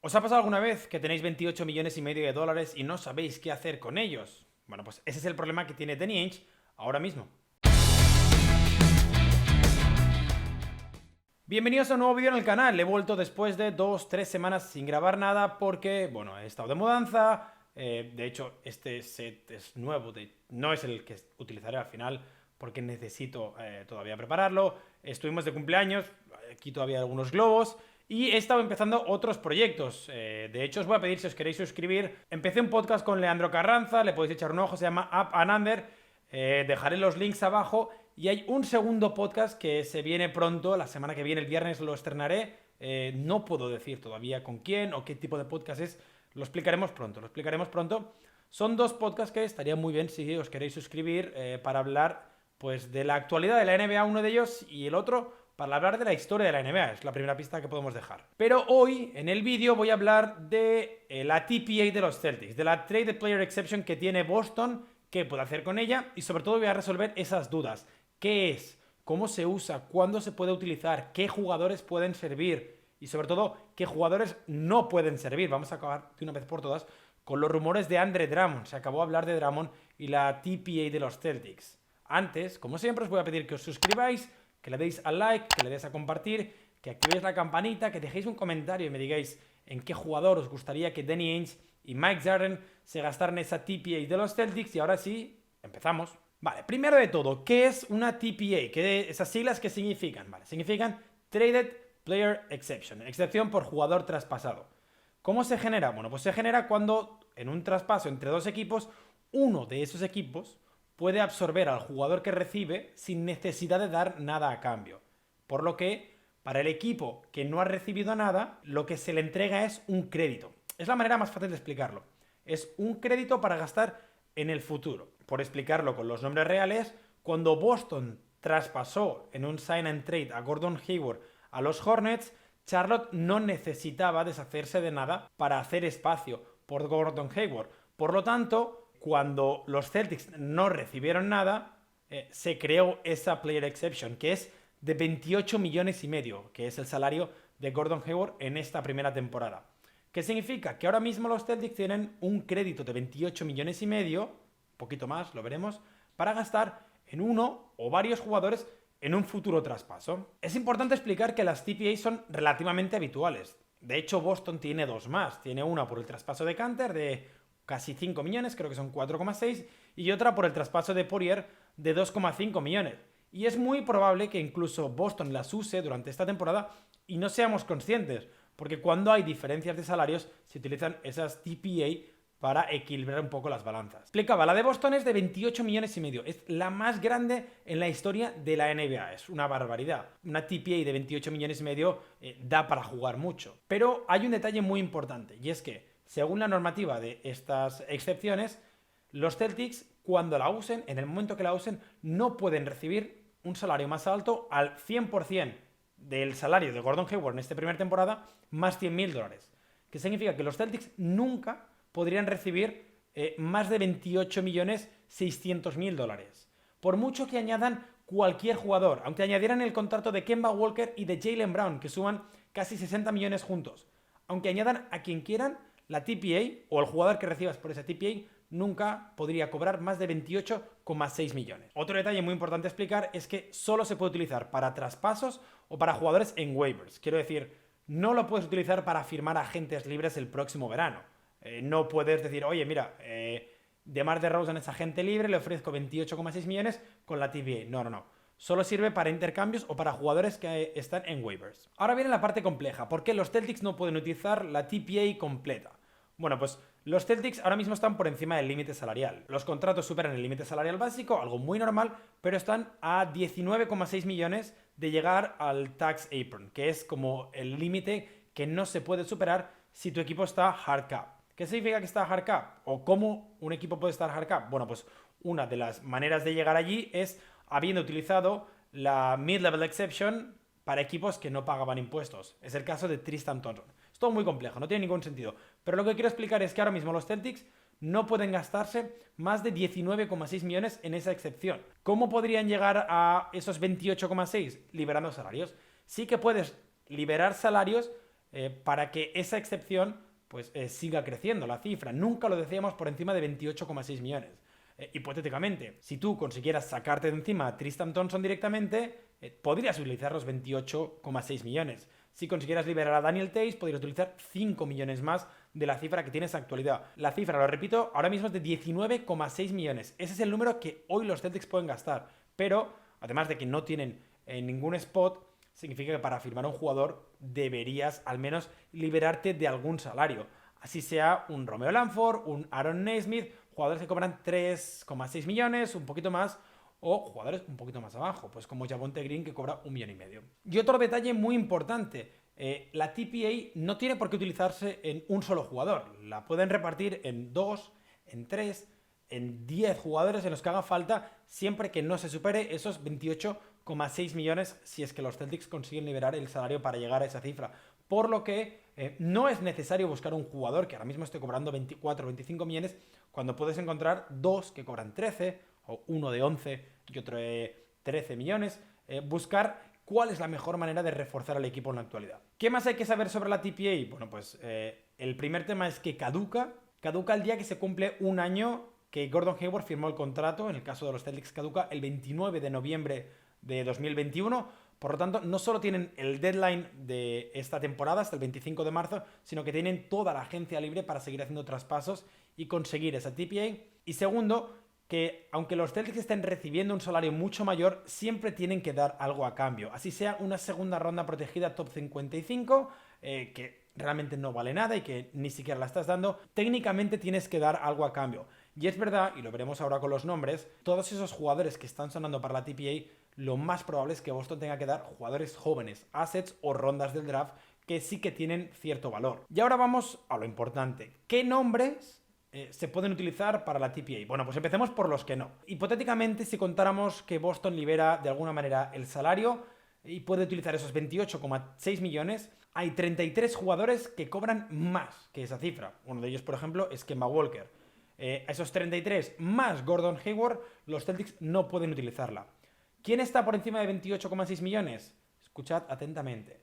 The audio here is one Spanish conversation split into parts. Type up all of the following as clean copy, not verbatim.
¿Os ha pasado alguna vez que tenéis 28 millones y medio de dólares y no sabéis qué hacer con ellos? Bueno, pues ese es el problema que tiene Danny Ainge ahora mismo. Bienvenidos a un nuevo vídeo en el canal. He vuelto después de 2-3 semanas sin grabar nada porque, bueno, he estado de mudanza. De hecho, este set es nuevo, no es el que utilizaré al final porque necesito todavía prepararlo. Estuvimos de cumpleaños, aquí todavía hay algunos globos. Y he estado empezando otros proyectos. De hecho, os voy a pedir si os queréis suscribir. Empecé un podcast con Leandro Carranza, le podéis echar un ojo, se llama Up and Under. Dejaré los links abajo. Y hay un segundo podcast que se viene pronto, la semana que viene, el viernes lo estrenaré. No puedo decir todavía con quién o qué tipo de podcast es. Lo explicaremos pronto. Son dos podcasts que estaría muy bien si os queréis suscribir para hablar pues, de la actualidad de la NBA, uno de ellos, y el otro para hablar de la historia de la NBA. Es la primera pista que podemos dejar. Pero hoy, en el vídeo, voy a hablar de la TPA de los Celtics, de la Traded Player Exception que tiene Boston, qué puede hacer con ella, y sobre todo voy a resolver esas dudas. ¿Qué es? ¿Cómo se usa? ¿Cuándo se puede utilizar? ¿Qué jugadores pueden servir? Y sobre todo, ¿qué jugadores no pueden servir? Vamos a acabar de una vez por todas con los rumores de Andre Drummond. Se acabó de hablar de Drummond y la TPA de los Celtics. Antes, como siempre, os voy a pedir que os suscribáis, que le deis al like, que le deis a compartir, que activéis la campanita, que dejéis un comentario y me digáis en qué jugador os gustaría que Danny Ainge y Mike Zarden se gastaran esa TPA de los Celtics. Y ahora sí, empezamos. Vale, primero de todo, ¿qué es una TPA? ¿Esas siglas qué significan? Vale, significan Traded Player Exception, excepción por jugador traspasado. ¿Cómo se genera? Bueno, pues se genera cuando en un traspaso entre dos equipos, uno de esos equipos puede absorber al jugador que recibe sin necesidad de dar nada a cambio. Por lo que, para el equipo que no ha recibido nada, lo que se le entrega es un crédito. Es la manera más fácil de explicarlo. Es un crédito para gastar en el futuro. Por explicarlo con los nombres reales, cuando Boston traspasó en un sign and trade a Gordon Hayward a los Hornets, Charlotte no necesitaba deshacerse de nada para hacer espacio por Gordon Hayward. Por lo tanto, cuando los Celtics no recibieron nada, se creó esa player exception, que es de 28 millones y medio, que es el salario de Gordon Hayward en esta primera temporada. ¿Qué significa? Que ahora mismo los Celtics tienen un crédito de 28 millones y medio, un poquito más, lo veremos, para gastar en uno o varios jugadores en un futuro traspaso. Es importante explicar que las TPA son relativamente habituales. De hecho, Boston tiene dos más. Tiene una por el traspaso de Kanter de casi 5 millones, creo que son 4,6, y otra por el traspaso de Poirier de 2,5 millones. Y es muy probable que incluso Boston las use durante esta temporada y no seamos conscientes, porque cuando hay diferencias de salarios se utilizan esas TPA para equilibrar un poco las balanzas. Explicaba, la de Boston es de 28 millones y medio, es la más grande en la historia de la NBA, es una barbaridad. Una TPA de 28 millones y medio da para jugar mucho. Pero hay un detalle muy importante, y es que según la normativa de estas excepciones, los Celtics, cuando la usen, en el momento que la usen, no pueden recibir un salario más alto al 100% del salario de Gordon Hayward en esta primera temporada, más $100,000. Que significa que los Celtics nunca podrían recibir más de 28.600.000 dólares. Por mucho que añadan cualquier jugador, aunque añadieran el contrato de Kemba Walker y de Jaylen Brown, que suman casi 60 millones juntos, aunque añadan a quien quieran, la TPA o el jugador que recibas por esa TPA nunca podría cobrar más de 28,6 millones. Otro detalle muy importante a explicar es que solo se puede utilizar para traspasos o para jugadores en waivers. Quiero decir, no lo puedes utilizar para firmar agentes libres el próximo verano. No puedes decir, oye, mira, DeMar DeRozan es agente libre, le ofrezco 28,6 millones con la TPA. No. Solo sirve para intercambios o para jugadores que están en waivers. Ahora viene la parte compleja. ¿Por qué los Celtics no pueden utilizar la TPA completa? Bueno, pues los Celtics ahora mismo están por encima del límite salarial. Los contratos superan el límite salarial básico, algo muy normal, pero están a 19,6 millones de llegar al tax apron, que es como el límite que no se puede superar si tu equipo está hard cap. ¿Qué significa que está hard cap? ¿O cómo un equipo puede estar hard cap? Bueno, pues una de las maneras de llegar allí es habiendo utilizado la mid-level exception para equipos que no pagaban impuestos. Es el caso de Tristan Thompson. Es todo muy complejo, no tiene ningún sentido. Pero lo que quiero explicar es que ahora mismo los Celtics no pueden gastarse más de 19,6 millones en esa excepción. ¿Cómo podrían llegar a esos 28,6? Liberando salarios. Sí que puedes liberar salarios para que esa excepción pues siga creciendo la cifra. Nunca lo decíamos por encima de 28,6 millones. Hipotéticamente, si tú consiguieras sacarte de encima a Tristan Thompson directamente, podrías utilizar los 28,6 millones. Si consiguieras liberar a Daniel Theis, podrías utilizar 5 millones más de la cifra que tienes en actualidad. La cifra, lo repito, ahora mismo es de 19,6 millones. Ese es el número que hoy los Celtics pueden gastar. Pero, además de que no tienen ningún spot, significa que para firmar a un jugador deberías al menos liberarte de algún salario. Así sea un Romeo Langford, un Aaron Nesmith, jugadores que cobran 3,6 millones, un poquito más, o jugadores un poquito más abajo, pues como Javonte Green, que cobra 1,5 millones. Y otro detalle muy importante, la TPA no tiene por qué utilizarse en un solo jugador. La pueden repartir en 2, en 3, en 10 jugadores en los que haga falta, siempre que no se supere esos 28,6 millones si es que los Celtics consiguen liberar el salario para llegar a esa cifra. Por lo que no es necesario buscar un jugador que ahora mismo esté cobrando 24 o 25 millones cuando puedes encontrar dos que cobran 13 o uno de 11 y otro de 13 millones. Buscar cuál es la mejor manera de reforzar al equipo en la actualidad. ¿Qué más hay que saber sobre la TPA? Bueno, pues el primer tema es que caduca el día que se cumple un año que Gordon Hayward firmó el contrato. En el caso de los Celtics caduca el 29 de noviembre de 2021. Por lo tanto, no solo tienen el deadline de esta temporada hasta el 25 de marzo, sino que tienen toda la agencia libre para seguir haciendo traspasos y conseguir esa TPA. Y segundo, que aunque los Celtics estén recibiendo un salario mucho mayor, siempre tienen que dar algo a cambio. Así sea una segunda ronda protegida top 55, que realmente no vale nada y que ni siquiera la estás dando, técnicamente tienes que dar algo a cambio. Y es verdad, y lo veremos ahora con los nombres, todos esos jugadores que están sonando para la TPA, lo más probable es que Boston tenga que dar jugadores jóvenes, assets o rondas del draft que sí que tienen cierto valor. Y ahora vamos a lo importante. ¿Qué nombres se pueden utilizar para la TPA? Bueno, pues empecemos por los que no. Hipotéticamente, si contáramos que Boston libera de alguna manera el salario y puede utilizar esos 28,6 millones, hay 33 jugadores que cobran más que esa cifra. Uno de ellos, por ejemplo, es Kemba Walker. A esos 33 más Gordon Hayward, los Celtics no pueden utilizarla. ¿Quién está por encima de 28,6 millones? Escuchad atentamente.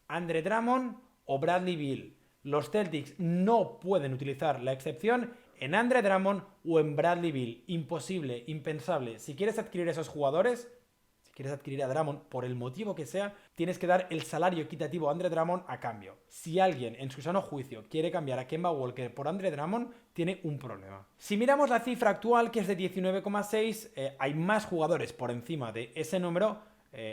Andre Drummond o Bradley Beal. Los Celtics no pueden utilizar la excepción en Andre Drummond o en Bradley Beal. Imposible, impensable. Si quieres adquirir esos jugadores, si quieres adquirir a Drummond por el motivo que sea, tienes que dar el salario equitativo a Andre Drummond a cambio. Si alguien en su sano juicio quiere cambiar a Kemba Walker por Andre Drummond, tiene un problema. Si miramos la cifra actual, que es de 19,6, hay más jugadores por encima de ese número.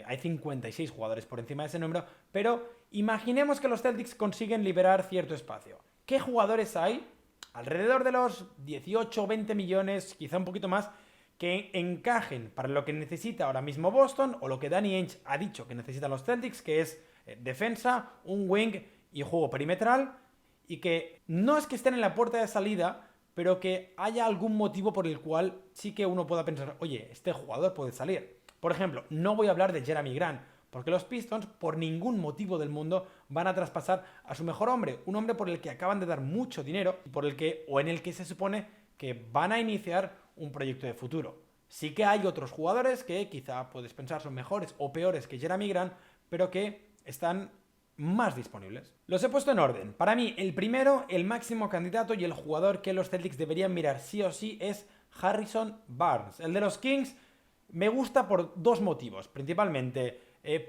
Hay 56 jugadores por encima de ese número, pero imaginemos que los Celtics consiguen liberar cierto espacio. ¿Qué jugadores hay? Alrededor de los 18 o 20 millones, quizá un poquito más, que encajen para lo que necesita ahora mismo Boston o lo que Danny Ainge ha dicho que necesitan los Celtics, que es defensa, un wing y juego perimetral, y que no es que estén en la puerta de salida, pero que haya algún motivo por el cual sí que uno pueda pensar, oye, este jugador puede salir. Por ejemplo, no voy a hablar de Jeremy Grant, porque los Pistons por ningún motivo del mundo van a traspasar a su mejor hombre, un hombre por el que acaban de dar mucho dinero y por el que, o en el que se supone que van a iniciar un proyecto de futuro. Sí que hay otros jugadores que quizá puedes pensar son mejores o peores que Jeremy Grant, pero que están más disponibles. Los he puesto en orden. Para mí, el primero, el máximo candidato y el jugador que los Celtics deberían mirar sí o sí es Harrison Barnes. El de los Kings me gusta por dos motivos. Principalmente,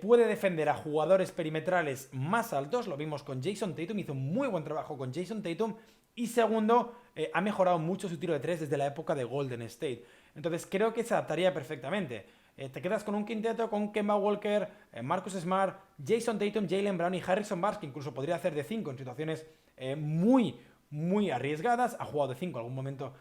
puede defender a jugadores perimetrales más altos. Lo vimos con Jason Tatum, hizo un muy buen trabajo con Jason Tatum. Y segundo, ha mejorado mucho su tiro de tres desde la época de Golden State. Entonces creo que se adaptaría perfectamente. Te quedas con un quinteto con Kemba Walker, Marcus Smart, Jason Tatum, Jaylen Brown y Harrison Barnes, que incluso podría hacer de 5 en situaciones muy arriesgadas. Ha jugado de 5 en algún momento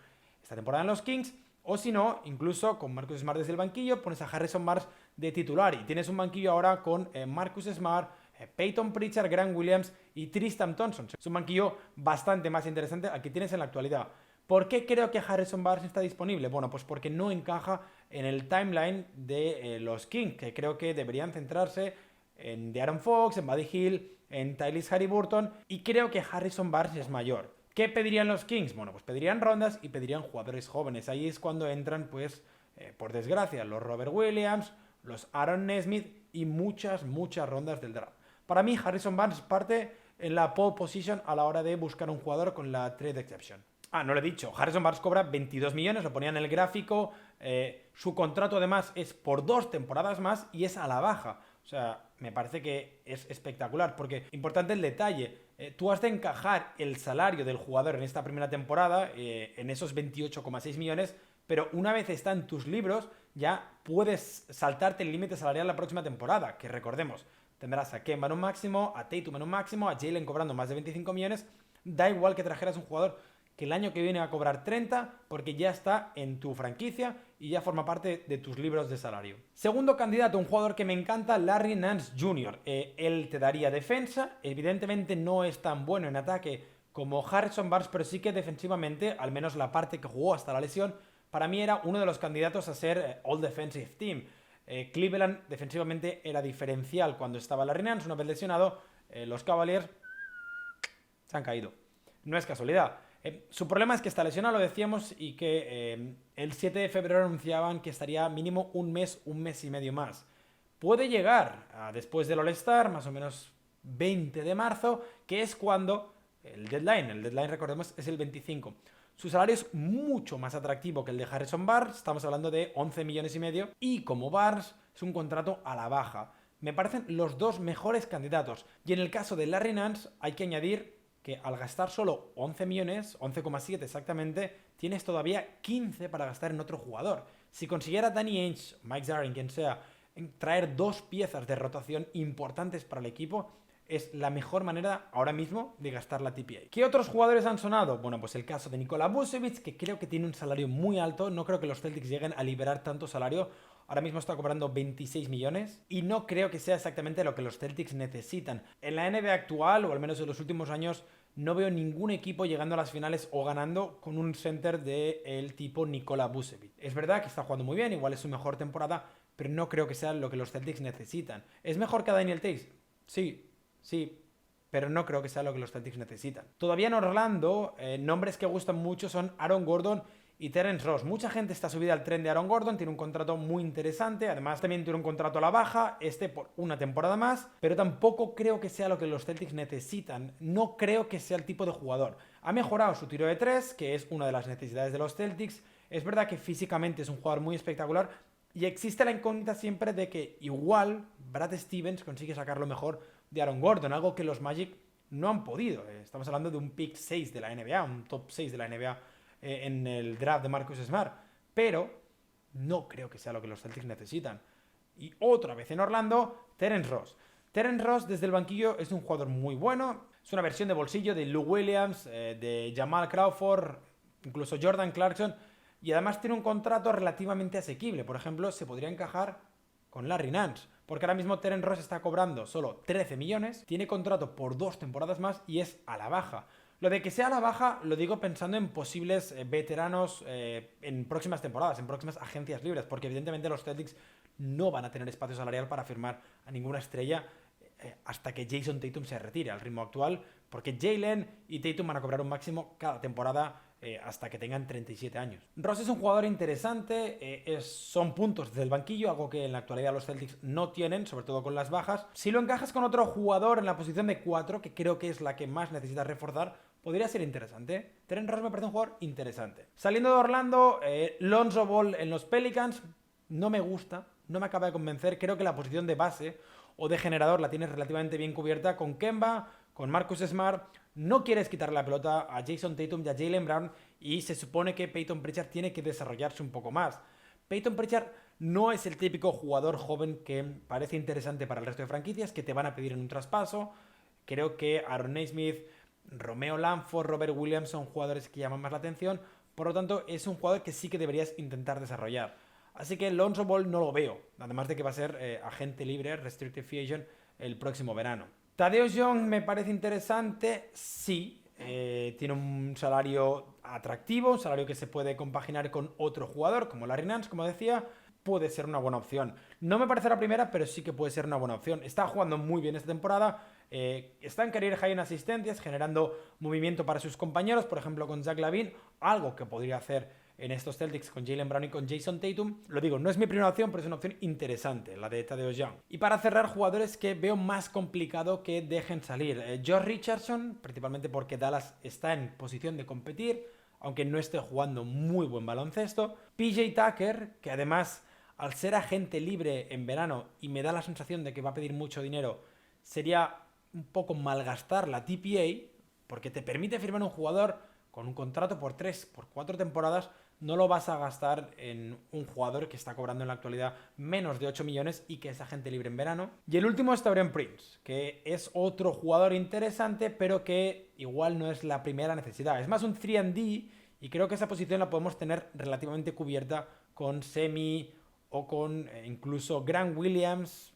esta temporada en los Kings. O si no, incluso con Marcus Smart desde el banquillo, pones a Harrison Barnes de titular. Y tienes un banquillo ahora con Marcus Smart, Peyton Pritchard, Grant Williams y Tristan Thompson. Es un banquillo bastante más interesante al que tienes en la actualidad. ¿Por qué creo que Harrison Barnes está disponible? Bueno, pues porque no encaja en el timeline de los Kings, que creo que deberían centrarse en De'Aaron Fox, en Buddy Hield, en Tyrese Haliburton, y creo que Harrison Barnes es mayor. ¿Qué pedirían los Kings? Bueno, pues pedirían rondas y pedirían jugadores jóvenes. Ahí es cuando entran, pues, por desgracia, los Robert Williams, los Aaron Nesmith y muchas rondas del draft. Para mí, Harrison Barnes parte en la pole position a la hora de buscar un jugador con la trade exception. Ah, no lo he dicho, Harrison Barnes cobra 22 millones, lo ponía en el gráfico, su contrato además es por 2 temporadas más y es a la baja. O sea, me parece que es espectacular, porque importante el detalle, tú has de encajar el salario del jugador en esta primera temporada, en esos 28,6 millones, pero una vez está en tus libros, ya puedes saltarte el límite salarial la próxima temporada, que recordemos, tendrás a Kemba en un máximo, a Tatum en un máximo, a Jalen cobrando más de 25 millones, da igual que trajeras un jugador que el año que viene va a cobrar 30 porque ya está en tu franquicia y ya forma parte de tus libros de salario. Segundo candidato, un jugador que me encanta, Larry Nance Jr. Él te daría defensa, evidentemente no es tan bueno en ataque como Harrison Barnes, pero sí que defensivamente, al menos la parte que jugó hasta la lesión, para mí era uno de los candidatos a ser All Defensive Team. Cleveland defensivamente era diferencial cuando estaba Larry Nance, una vez lesionado, los Cavaliers se han caído. No es casualidad. Su problema es que está lesionado, lo decíamos, y que el 7 de febrero anunciaban que estaría mínimo un mes y medio más. Puede llegar después del All-Star, más o menos 20 de marzo, que es cuando el deadline, recordemos, es el 25. Su salario es mucho más atractivo que el de Harrison Barnes, estamos hablando de 11 millones y medio, y como Barnes es un contrato a la baja. Me parecen los dos mejores candidatos. Y en el caso de Larry Nance hay que añadir que al gastar solo 11 millones, 11,7 exactamente, tienes todavía 15 para gastar en otro jugador. Si consiguiera Danny Ainge, Mike Zarin, quien sea, traer dos piezas de rotación importantes para el equipo, es la mejor manera ahora mismo de gastar la TPA. ¿Qué otros jugadores han sonado? Bueno, pues el caso de Nikola Vucevic, que creo que tiene un salario muy alto. No creo que los Celtics lleguen a liberar tanto salario. Ahora mismo está cobrando 26 millones y no creo que sea exactamente lo que los Celtics necesitan. En la NBA actual, o al menos en los últimos años, no veo ningún equipo llegando a las finales o ganando con un center del tipo Nikola Vucevic. Es verdad que está jugando muy bien, igual es su mejor temporada, pero no creo que sea lo que los Celtics necesitan. ¿Es mejor que Daniel Theis? Sí, pero no creo que sea lo que los Celtics necesitan. Todavía en Orlando, nombres que gustan mucho son Aaron Gordon y Terence Ross. Mucha gente está subida al tren de Aaron Gordon, tiene un contrato muy interesante, además también tiene un contrato a la baja, por una temporada más, pero tampoco creo que sea lo que los Celtics necesitan. No creo que sea el tipo de jugador. Ha mejorado su tiro de tres, que es una de las necesidades de los Celtics. Es verdad que físicamente es un jugador muy espectacular y existe la incógnita siempre de que igual Brad Stevens consigue sacar lo mejor de Aaron Gordon, algo que los Magic no han podido. Estamos hablando de un pick 6 de la NBA, un top 6 de la NBA en el draft de Marcus Smart, pero no creo que sea lo que los Celtics necesitan. Y otra vez en Orlando, Terence Ross. Terence Ross desde el banquillo es un jugador muy bueno, es una versión de bolsillo de Lou Williams, de Jamal Crawford, incluso Jordan Clarkson, y además tiene un contrato relativamente asequible. Por ejemplo, se podría encajar con Larry Nance, porque ahora mismo Terence Ross está cobrando solo 13 millones, tiene contrato por 2 temporadas más y es a la baja. Lo de que sea a la baja lo digo pensando en posibles veteranos en próximas temporadas, en próximas agencias libres, porque evidentemente los Celtics no van a tener espacio salarial para firmar a ninguna estrella hasta que Jason Tatum se retire al ritmo actual, porque Jalen y Tatum van a cobrar un máximo cada temporada hasta que tengan 37 años. Ross es un jugador interesante, son puntos desde el banquillo, algo que en la actualidad los Celtics no tienen, sobre todo con las bajas. Si lo encajas con otro jugador en la posición de 4, que creo que es la que más necesitas reforzar, podría ser interesante. Terence Ross me parece un jugador interesante. Saliendo de Orlando, Lonzo Ball en los Pelicans no me gusta, no me acaba de convencer. Creo que la posición de base o de generador la tienes relativamente bien cubierta con Kemba, con Marcus Smart. No quieres quitarle la pelota a Jason Tatum y a Jaylen Brown y se supone que Peyton Pritchard tiene que desarrollarse un poco más. Peyton Pritchard no es el típico jugador joven que parece interesante para el resto de franquicias que te van a pedir en un traspaso. Creo que Aaron Nesmith, Romeo Langford, Robert Williams son jugadores que llaman más la atención. Por lo tanto, es un jugador que sí que deberías intentar desarrollar. Así que Lonzo Ball no lo veo, además de que va a ser agente libre, restricted free agent, el próximo verano. Thaddeus Young me parece interesante, sí, tiene un salario atractivo, un salario que se puede compaginar con otro jugador, como Larry Nance, como decía, puede ser una buena opción. No me parece la primera, pero sí que puede ser una buena opción. Está jugando muy bien esta temporada, está en career high en asistencias, generando movimiento para sus compañeros, por ejemplo con Zach LaVine, algo que podría hacer en estos Celtics con Jaylen Brown y con Jason Tatum. Lo digo, no es mi primera opción, pero es una opción interesante, la de Thaddeus Young. Y para cerrar, jugadores que veo más complicado que dejen salir. Josh Richardson, principalmente porque Dallas está en posición de competir, aunque no esté jugando muy buen baloncesto. PJ Tucker, que además, al ser agente libre en verano y me da la sensación de que va a pedir mucho dinero, sería un poco malgastar la TPA, porque te permite firmar un jugador con un contrato por 3, por 4 temporadas. No lo vas a gastar en un jugador que está cobrando en la actualidad menos de 8 millones y que es agente libre en verano. Y el último es Taurean Prince, que es otro jugador interesante, pero que igual no es la primera necesidad. Es más un 3&D y creo que esa posición la podemos tener relativamente cubierta con Semi o con incluso Grant Williams,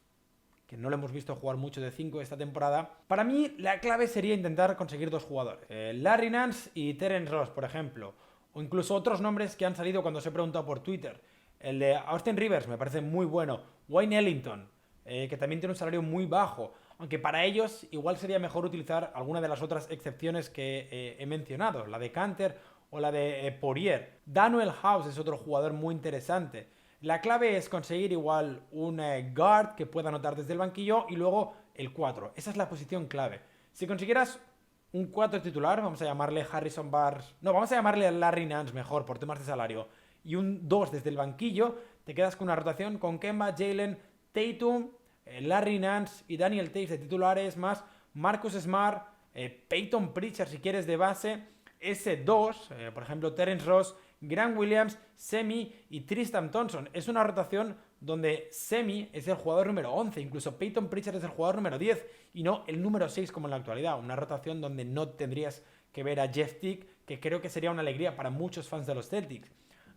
que no lo hemos visto jugar mucho de 5 esta temporada. Para mí, la clave sería intentar conseguir 2 jugadores. Larry Nance y Terence Ross, por ejemplo. O incluso otros nombres que han salido cuando se he preguntado por Twitter. El de Austin Rivers me parece muy bueno. Wayne Ellington, que también tiene un salario muy bajo. Aunque para ellos igual sería mejor utilizar alguna de las otras excepciones que he mencionado. La de Canter o la de Poirier. Daniel House es otro jugador muy interesante. La clave es conseguir igual un guard que pueda anotar desde el banquillo y luego el 4. Esa es la posición clave. Si consiguieras un 4 titular, vamos a llamarle Harrison Barnes, no, vamos a llamarle Larry Nance mejor por temas de salario, y un 2 desde el banquillo, te quedas con una rotación con Kemba, Jaylen, Tatum, Larry Nance y Daniel Taves de titulares, más Marcus Smart, Peyton Pritchard si quieres de base, ese 2, por ejemplo Terence Ross, Grant Williams, Semi y Tristan Thompson. Es una rotación donde Semi es el jugador número 11, incluso Peyton Pritchard es el jugador número 10 y no el número 6 como en la actualidad. Una rotación donde no tendrías que ver a Jeff Teague, que creo que sería una alegría para muchos fans de los Celtics.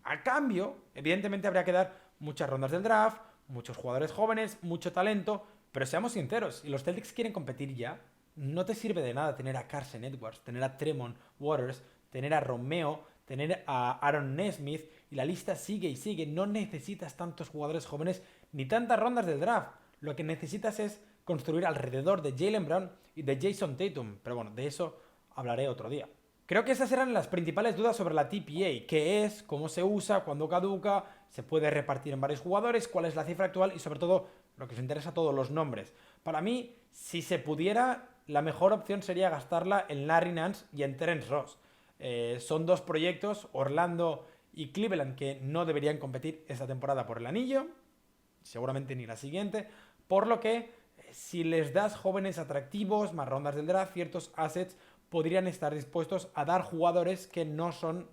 A cambio, evidentemente habría que dar muchas rondas del draft, muchos jugadores jóvenes, mucho talento, pero seamos sinceros, si los Celtics quieren competir ya, no te sirve de nada tener a Carson Edwards, tener a Tremont Waters, tener a Romeo, tener a Aaron Nesmith, y la lista sigue y sigue. No necesitas tantos jugadores jóvenes ni tantas rondas del draft. Lo que necesitas es construir alrededor de Jaylen Brown y de Jason Tatum. Pero bueno, de eso hablaré otro día. Creo que esas eran las principales dudas sobre la TPA. ¿Qué es? ¿Cómo se usa? ¿Cuándo caduca? ¿Se puede repartir en varios jugadores? ¿Cuál es la cifra actual? Y sobre todo, lo que os interesa a todos, los nombres. Para mí, si se pudiera, la mejor opción sería gastarla en Larry Nance y en Terence Ross. Son 2 proyectos, Orlando y Cleveland, que no deberían competir esta temporada por el anillo, seguramente ni la siguiente, por lo que si les das jóvenes atractivos, más rondas del draft, ciertos assets, podrían estar dispuestos a dar jugadores que no son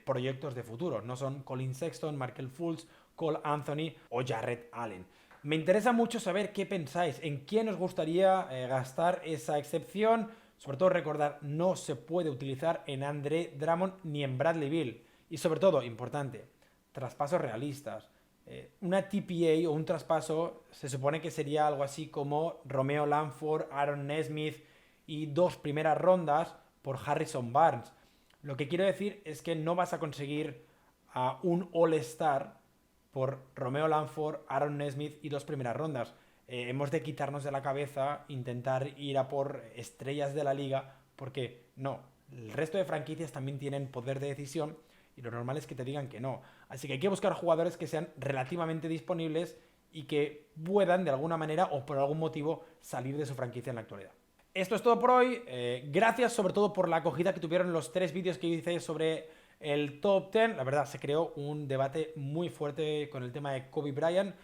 proyectos de futuro, no son Colin Sexton, Markel Fultz, Cole Anthony o Jarrett Allen. Me interesa mucho saber qué pensáis, en quién os gustaría gastar esa excepción. Sobre todo recordar, no se puede utilizar en Andre Drummond ni en Bradley Beal. Y sobre todo, importante, traspasos realistas. Una TPA o un traspaso se supone que sería algo así como Romeo Langford, Aaron Nesmith y 2 primeras rondas por Harrison Barnes. Lo que quiero decir es que no vas a conseguir a un All-Star por Romeo Langford, Aaron Nesmith y 2 primeras rondas. Hemos de quitarnos de la cabeza intentar ir a por estrellas de la liga, porque no, el resto de franquicias también tienen poder de decisión y lo normal es que te digan que no. Así que hay que buscar jugadores que sean relativamente disponibles y que puedan de alguna manera o por algún motivo salir de su franquicia en la actualidad. Esto es todo por hoy. Gracias sobre todo por la acogida que tuvieron los 3 vídeos que hice sobre el top 10. La verdad, se creó un debate muy fuerte con el tema de Kobe Bryant.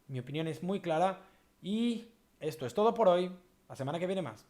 Mi opinión es muy clara. Y esto es todo por hoy. La semana que viene más.